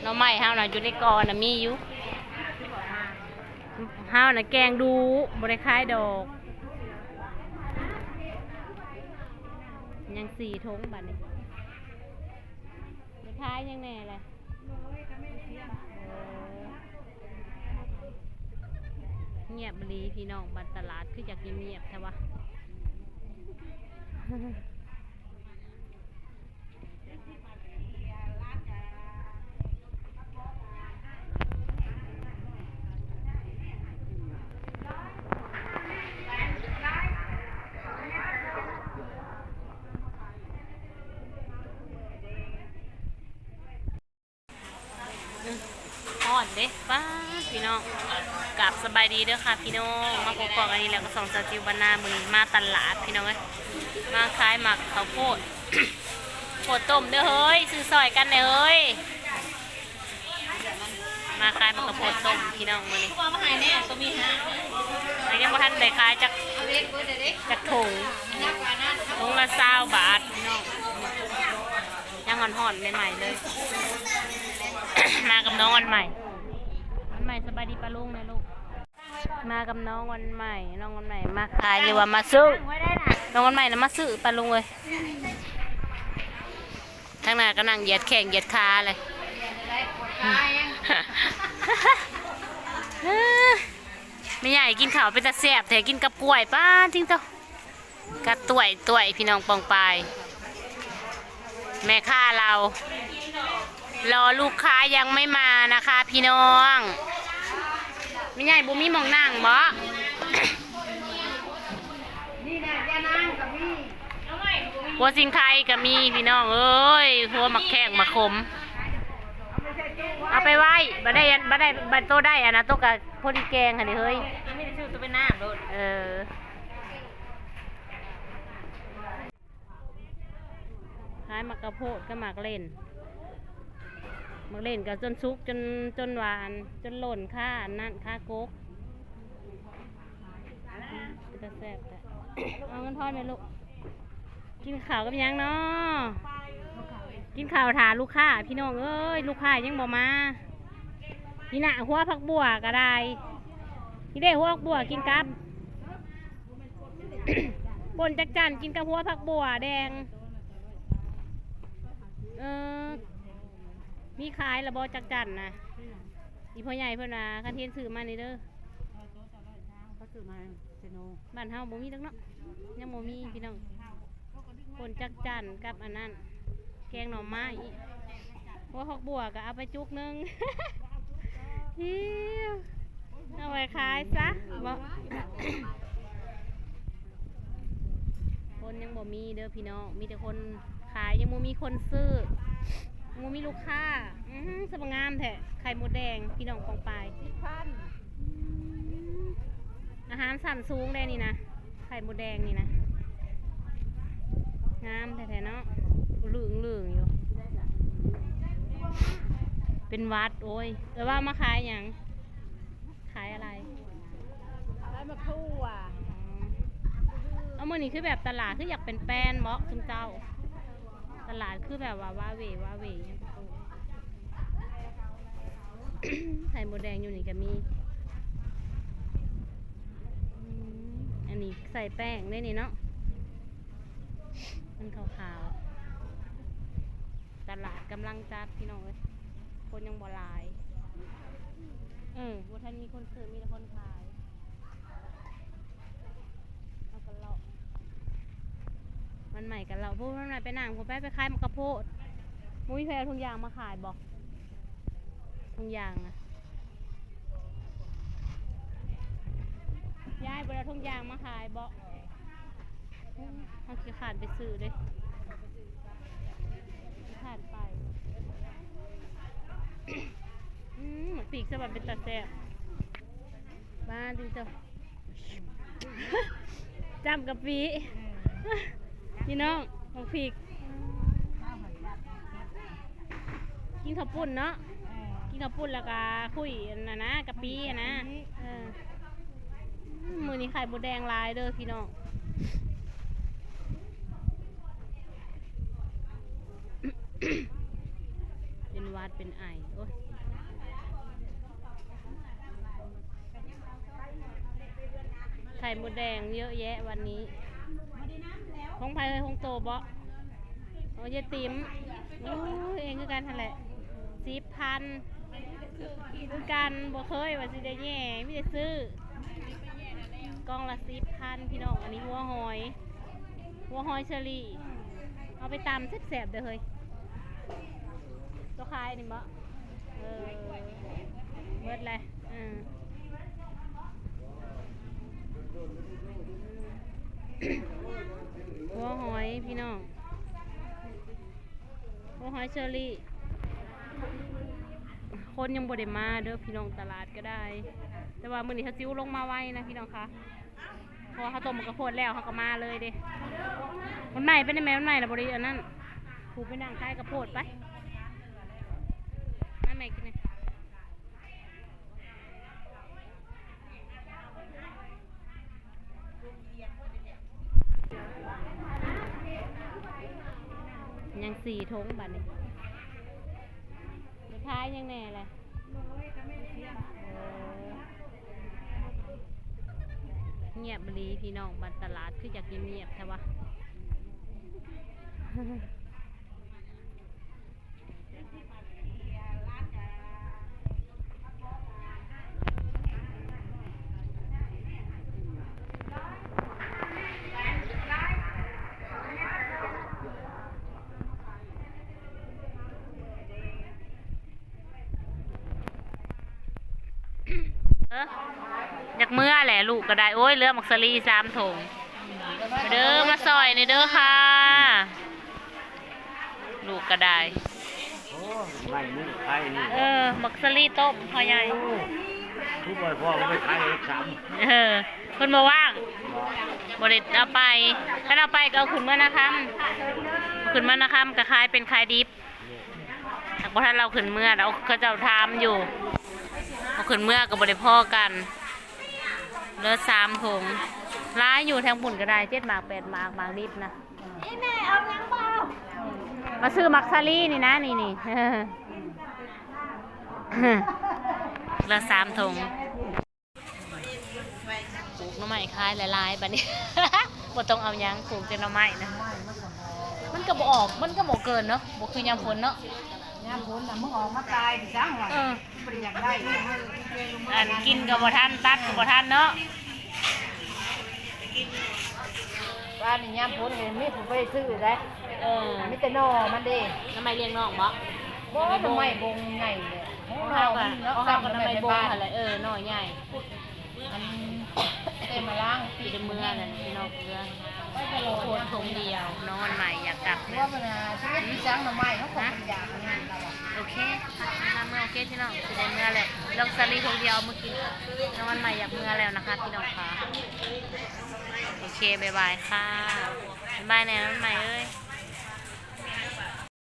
หน่อไม้ห้าวน่ะอยู่ในกอน่ะมีอยู่ห้าวน่ะแกงดูบริคายดอกยัง4 ถุงบัดนี้บริคายยังแน่เลยเงียบลีพี่น้องบัดตลาดคืออยากเงียบใช่ปะอ่อนเด้ป้าพี่น้องกลับสบายดีเด้อค่ะพี่น้องมาพบกันนี้แล้วก็2 สาวจิวบรรณามือมาตลาดพี่น้องเอ้ยมาขายหมักข้าวโพด โพดต้มเด้อเฮ้ยซื้อซอยกันเด้อเฮ้ยมาขายหมักข้าวโพดต้มพี่น้องมือนี้ไอ้ยังบ่ทันได้ขายจากถุงละ20 บาทยังห่อนๆใหม่ๆเลย มากับน้องวันใหม่สบายดีปะลุงนะลูกมากับน้องวันใหม่มาขายหรือว่ามาซื้อน้องวันใหม่นะมาซื้อปะลุงเลยทั้งหน้าก็นั่งเหยียดแข้งเหยียดขาเลยไม่ใหญ่กินข้าวเป็นตาแซ่บแต่กินกับกล้วยป้าทิ้งเต้ากระต่วยพี่น้องปองปายแม่ค้าเรารอลูกค้ายังไม่มานะคะพี่น้องไม่ใหญ่บุมีมองนั่งบ่หัวสิงไทยก็มีพี่น้องเอ้ยหัวหมักแข้งหมักขมเอาไปไว้บัดโตได้อะนะโตกับพอดีแกงค่ะนี่เฮ้ยไม่ได้ชื่อตัวเป็นหน้าโดดขายหมักกระโพดก็หมักเล่นกับจนซุกจนหวานจนหล่นค่านั่นค่าโก๊กจะแซ่บแต่เอาเงินทอนไหมลูกกินข้าวกับยังเนาะกินข้าวถาลูกค้าพี่น้องเอ้ยลูกค้ายังบอกมานี่น่ะหัวผักบัวก็ได้นี่ได้หัวผักบัวกินกับปนจักจั่นกินกับหัวผักบัวแดงมีขายระบอจักจั่นนะอีพ่อใหญ่เพื่อนนะคันเทียนซื้อมานี่เด้อเขาซื้อมาเซโนบ้านเฮาบ่มีดักเนาะยังบ่มีพี่น้องปนจักจั่นกับอันนั้นแกงหน่อไม้หัวผักบัวก็เอาไปจุกนึงฮิวเอาไว้ขายซะบ่คนยังบ่มีเด้อพี่น้องมีแต่คนขายยังบ่มีคนซื้อมูมีลูกค้าสบงามแท้ไข่มดแดงพี่น้องปองปลายอาหารสั่นสูงได้นี่นะไข่มดแดงนี่นะงามแท้ๆเนาะเหลืองอยู่เป็นวัดโอ้ยแต่ว่ามาขายอย่างขายอะไรมาคู่อ่ะเอามือนี่คือแบบตลาดคืออยากเป็นแป้นเมาะคุณเจ้าตลาดคือแบบว่าเวไข่มดแดงอยู่นี่ก็มีอันนี้ใส่แป้งได้นี่เนาะมันขาวๆตลาดกำลังจัดพี่น้องเลยคนยังบ่หลายบ่ทันมีคนซื้อมีแต่คนขายเอากระเลาะมันใหม่กันเราพูดมันใหม่ไปนั่งผมไปขายมะกระโพดมุ้ยแพรทุงยางมาขายบอกทุงยางอะยายบริทุงยางมาขายบอกเขาขาดไปซื้อเลยขาดไปปีกสะบัดเป็นตาแซ่บบ้านจริงจ้ะจำกับปีพี่น้องของปีกกินข้าวปุ้นเนาะกินข้าวปุ้นแล้วก็คุยนะกับปีนะมือนี้ไข่มดแดงลายเด้อพี่น้องเป็นวัด ดเป็นไอโอ้ยไข่มดแดงเยอะแยะวันนี้ห้องไผ่ห้องโตบ่โอ้ยายติ๋มโอ้ยเองคือกันทันแหละ10,000คือกันบ่เคยว่าสิได้แย่ไมแต่ได้ซื้อกล่องละ10,000พี่น้องอันนี้หัวหอยเชอรี่เอาไปตำแซ่บๆเด้อเฮ้ยตัวคายนี่บ่เบิดเลยหัวหอยพี่น้องหัวหอยเชอรี่คนยังบ่ได้มาเด้อพี่น้องตลาดก็ได้แต่ว่ามื้อนี้เขาจิ้วลงมาไว้นะพี่น้องคะเพราะว่าเขาต้มมันกระโพดแล้วเขาก็มาเลยเด้มันใหม่เป็นได้ไหมมันใหม่ละบริอันนั้นผูกไปนั่งคล้ายกระโพดไปมาใหม่กินเลยยัง4 ทงบัดนี้สุดท้ายยังแน่เลยเงียบลีพี่น้องบันตลาดคืออยากเงียบใช่ปะอยากเมื่อแหละลูกก็ได้โอ้ยเรือมักซารี3 ถุงเด้อมาซอยในเด้อค่ะลูกก็ได้ไม่นี่ไข่นี่มักซารีต้มพอใหญ่ทุกวันพ่อก็ไปขายสามคนมาว่างบริษเอาไปถ้าเอาไปก็เอาขึ้นเมื่อนะครับขึ้นเมื่อนะครับก็ขายเป็นขายดิบเพราะถ้าเราขึ้นเมื่อเราก็จะทำอยู่เอาขึ้นเมื่อกับบริพ่อกันเลือ3 ถุงร้ายอยู่แทงปุ่นก็ได้7 หมาก8 หมากบางดิบนะแม่เอายังเปล่ามาซื้อมักซารี่นี่นะนี่เลือ3 ถุงปลูกหน่อไม้คล้ายหลายๆบัดนี้บ่ต้องเอายังปลูกแต่หน่อไม้นะมันก็บ่ออกมันก็บ่เกินเนาะบ่คือยามฝนเนาะยามฝนน่ะมึงออกมาตายดิจังหวะบ่ได้อยากได้อันกินกับบ่ทันตัดกับบ่ทันเนาะว่านี่ยามฝนนี่มีผู้ไปซื้อได้มีแต่หน่อมันเด้ทำไมเลี้ยงน้องบ่ทำไมบงใหญ่เลยเฮาก็ทำไมบงอะไรหน่อใหญ่มันเต็มมาล้างปีเมื่อนั่นพี่น้องเรือโคตรทงเดียวนอนใหม่อยากกลับเลยว่ามันชีวิตที่จังหน่อไม้เขาคงอยากงานเราโอเคทำเมื่อโอเคพี่น้องจะได้เมื่อแหละลองซาลีทงเดียวเมื่อกี้นอนใหม่อยากเมื่อแล้วนะคะพี่น้องค่ะโอเคบายบายค่ะบายบายแน่นอนใหม่เอ้ย